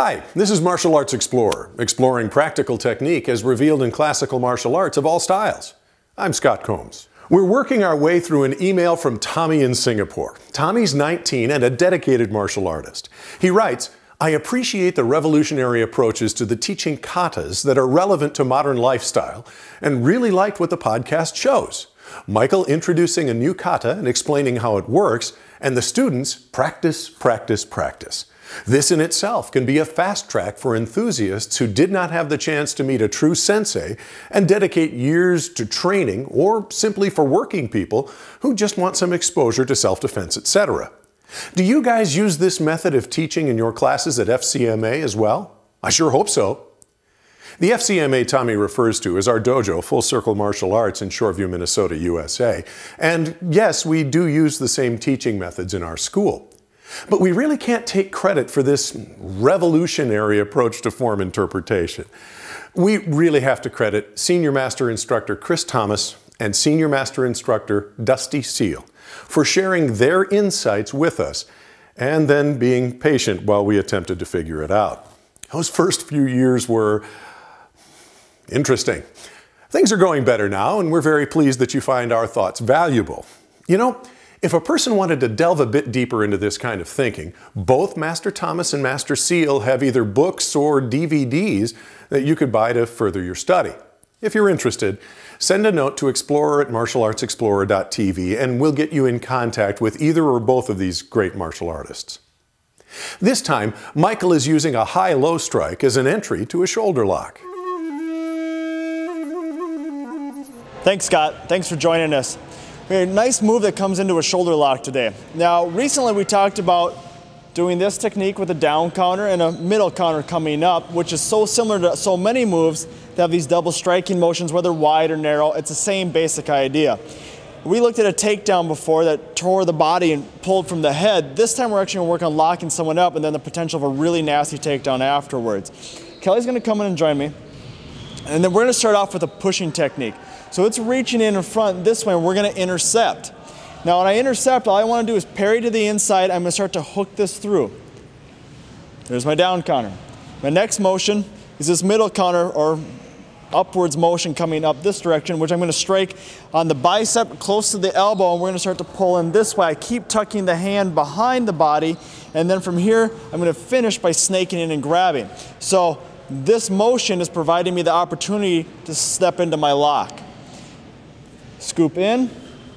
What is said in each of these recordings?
Hi, this is Martial Arts Explorer, exploring practical technique as revealed in classical martial arts of all styles. I'm Scott Combs. We're working our way through an email from Tommy in Singapore. Tommy's 19 and a dedicated martial artist. He writes, I appreciate the revolutionary approaches to the teaching katas that are relevant to modern lifestyle and really liked what the podcast shows. Michael introducing a new kata and explaining how it works, and the students practice, practice, practice. This in itself can be a fast track for enthusiasts who did not have the chance to meet a true sensei and dedicate years to training, or simply for working people who just want some exposure to self-defense, etc. Do you guys use this method of teaching in your classes at FCMA as well? I sure hope so. The FCMA Tommy refers to is our dojo, Full Circle Martial Arts in Shoreview, Minnesota, USA. And yes, we do use the same teaching methods in our school. But we really can't take credit for this revolutionary approach to form interpretation. We really have to credit Senior Master Instructor Chris Thomas and Senior Master Instructor Dusty Seal for sharing their insights with us and then being patient while we attempted to figure it out. Those first few years were interesting. Things are going better now, and we're very pleased that you find our thoughts valuable. You know, if a person wanted to delve a bit deeper into this kind of thinking, both Master Thomas and Master Seal have either books or DVDs that you could buy to further your study. If you're interested, send a note to explorer@martialartsexplorer.tv and we'll get you in contact with either or both of these great martial artists. This time, Michael is using a high-low strike as an entry to a shoulder lock. Thanks, Scott. Thanks for joining us. We had a nice move that comes into a shoulder lock today. Now, recently we talked about doing this technique with a down counter and a middle counter coming up, which is so similar to so many moves that have these double striking motions, whether wide or narrow. It's the same basic idea. We looked at a takedown before that tore the body and pulled from the head. This time we're actually going to work on locking someone up and then the potential of a really nasty takedown afterwards. Kelly's going to come in and join me. And then we're going to start off with a pushing technique. So it's reaching in front this way, and we're going to intercept. Now when I intercept, all I want to do is parry to the inside. I'm going to start to hook this through. There's my down counter. My next motion is this middle counter or upwards motion coming up this direction, which I'm going to strike on the bicep close to the elbow, and we're going to start to pull in this way. I keep tucking the hand behind the body, and then from here I'm going to finish by snaking in and grabbing. So this motion is providing me the opportunity to step into my lock. Scoop in,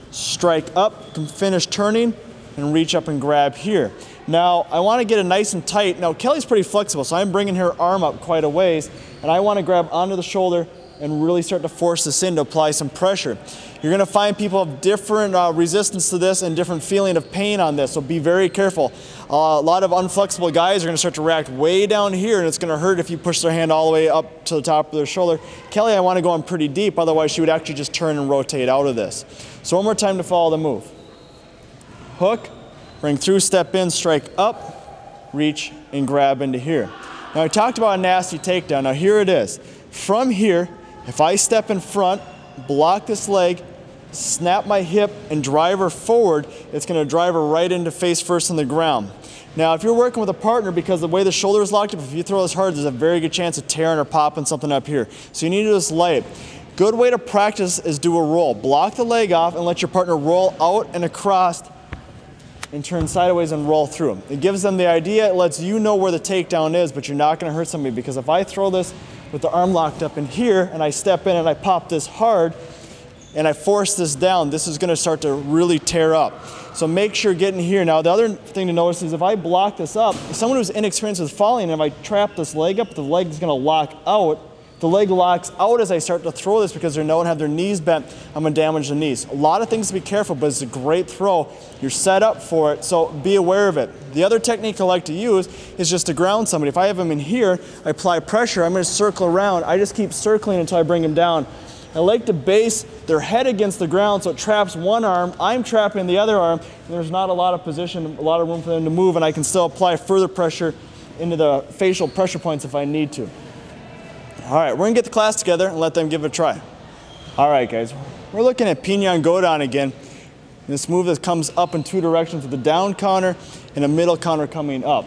strike up, can finish turning, and reach up and grab here. Now, I want to get it nice and tight. Now, Kelly's pretty flexible, so I'm bringing her arm up quite a ways, and I want to grab onto the shoulder and really start to force this in to apply some pressure. You're going to find people have different resistance to this and different feeling of pain on this, so be very careful. A lot of unflexible guys are going to start to react way down here, and it's going to hurt if you push their hand all the way up to the top of their shoulder. Kelly, I want to go in pretty deep, otherwise she would actually just turn and rotate out of this. So one more time to follow the move. Hook, bring through, step in, strike up, reach, and grab into here. Now I talked about a nasty takedown. Now here it is. From here, if I step in front, block this leg, snap my hip, and drive her forward, it's going to drive her right into face first on the ground. Now, if you're working with a partner, because the way the shoulder is locked up, if you throw this hard, there's a very good chance of tearing or popping something up here. So you need to just light. Good way to practice is do a roll. Block the leg off and let your partner roll out and across and turn sideways and roll through. It gives them the idea, it lets you know where the takedown is, but you're not going to hurt somebody, because if I throw this with the arm locked up in here and I step in and I pop this hard and I force this down, this is going to start to really tear up. So make sure getting here. Now the other thing to notice is if I block this up, if someone who's inexperienced with falling, and if I trap this leg up, the leg is going to lock out. The leg locks out as I start to throw this because they don't have their knees bent. I'm going to damage the knees. A lot of things to be careful, but it's a great throw. You're set up for it, so be aware of it. The other technique I like to use is just to ground somebody. If I have them in here, I apply pressure, I'm going to circle around. I just keep circling until I bring them down. I like to base their head against the ground so it traps one arm, I'm trapping the other arm, and there's not a lot of position, a lot of room for them to move, and I can still apply further pressure into the facial pressure points if I need to. All right, we're going to get the class together and let them give it a try. All right, guys, we're looking at Pinyan Godan again. This move that comes up in two directions with a down counter and a middle counter coming up.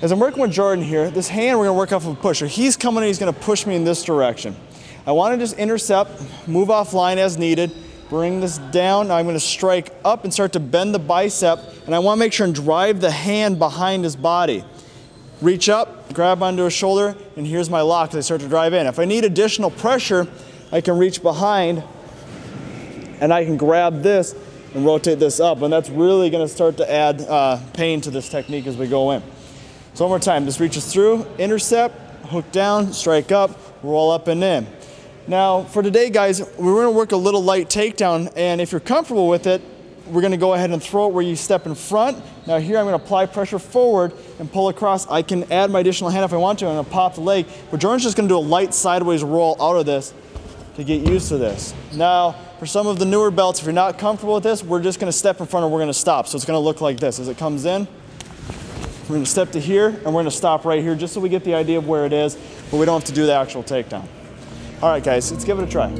As I'm working with Jordan here, this hand we're gonna work off of a pusher. He's coming and he's gonna push me in this direction. I wanna just intercept, move offline as needed, bring this down. Now I'm gonna strike up and start to bend the bicep, and I wanna make sure and drive the hand behind his body. Reach up, grab onto his shoulder, and here's my lock as I start to drive in. If I need additional pressure, I can reach behind and I can grab this and rotate this up, and that's really gonna start to add pain to this technique as we go in. So one more time, this reaches through, intercept, hook down, strike up, roll up and in. Now for today guys, we're gonna work a little light takedown, and if you're comfortable with it, we're gonna go ahead and throw it where you step in front. Now here I'm gonna apply pressure forward and pull across. I can add my additional hand if I want to. I'm gonna pop the leg, but Jordan's just gonna do a light sideways roll out of this to get used to this. Now, for some of the newer belts, if you're not comfortable with this, we're just gonna step in front and we're gonna stop. So it's gonna look like this. As it comes in, we're gonna step to here and we're gonna stop right here just so we get the idea of where it is, but we don't have to do the actual takedown. All right guys, let's give it a try.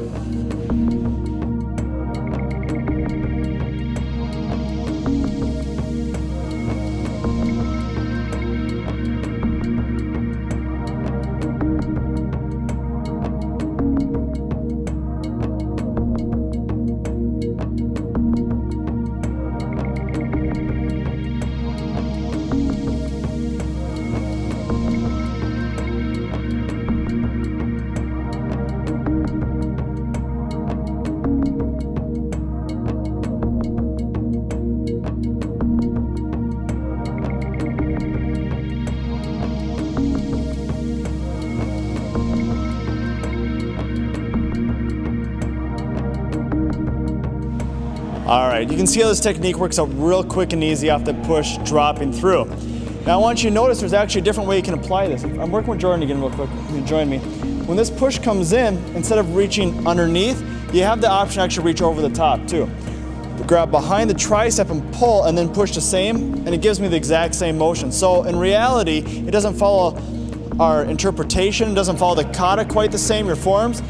All right, you can see how this technique works out real quick and easy off the push dropping through. Now I want you to notice there's actually a different way you can apply this. I'm working with Jordan again real quick, you join me. When this push comes in, instead of reaching underneath, you have the option to actually reach over the top too. Grab behind the tricep and pull and then push the same, and it gives me the exact same motion. So in reality, it doesn't follow our interpretation, it doesn't follow the kata quite the same, your forms,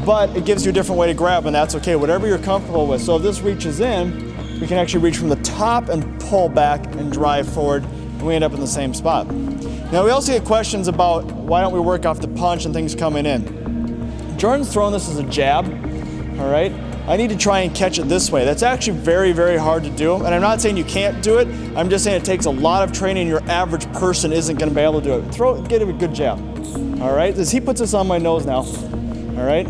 but it gives you a different way to grab, and that's okay, whatever you're comfortable with. So if this reaches in, we can actually reach from the top and pull back and drive forward, and we end up in the same spot. Now we also get questions about why don't we work off the punch and things coming in. Jordan's throwing this as a jab, all right? I need to try and catch it this way. That's actually very, very hard to do, and I'm not saying you can't do it, I'm just saying it takes a lot of training. Your average person isn't gonna be able to do it. Get him a good jab, all right? As he puts this on my nose now, all right?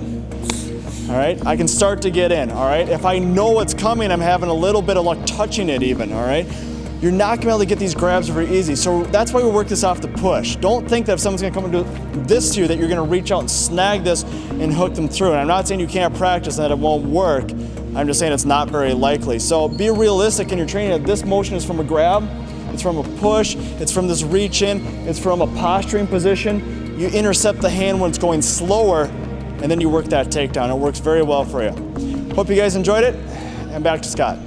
All right, I can start to get in, all right? If I know what's coming, I'm having a little bit of luck touching it even, all right? You're not gonna be able to get these grabs very easy, so that's why we work this off the push. Don't think that if someone's gonna come and do this to you that you're gonna reach out and snag this and hook them through. And I'm not saying you can't practice and that it won't work. I'm just saying it's not very likely. So be realistic in your training that this motion is from a grab, it's from a push, it's from this reach in, it's from a posturing position. You intercept the hand when it's going slower, and then you work that takedown. It works very well for you. Hope you guys enjoyed it, and back to Scott.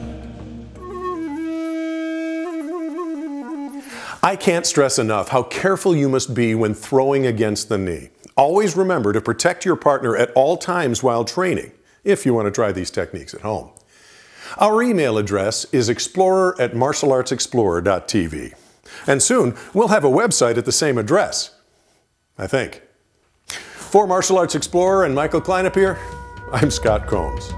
I can't stress enough how careful you must be when throwing against the knee. Always remember to protect your partner at all times while training, if you want to try these techniques at home. Our email address is explorer@martialartsexplorer.tv. And soon, we'll have a website at the same address, I think. For Martial Arts Explorer and Michael Kleinup here, I'm Scott Combs.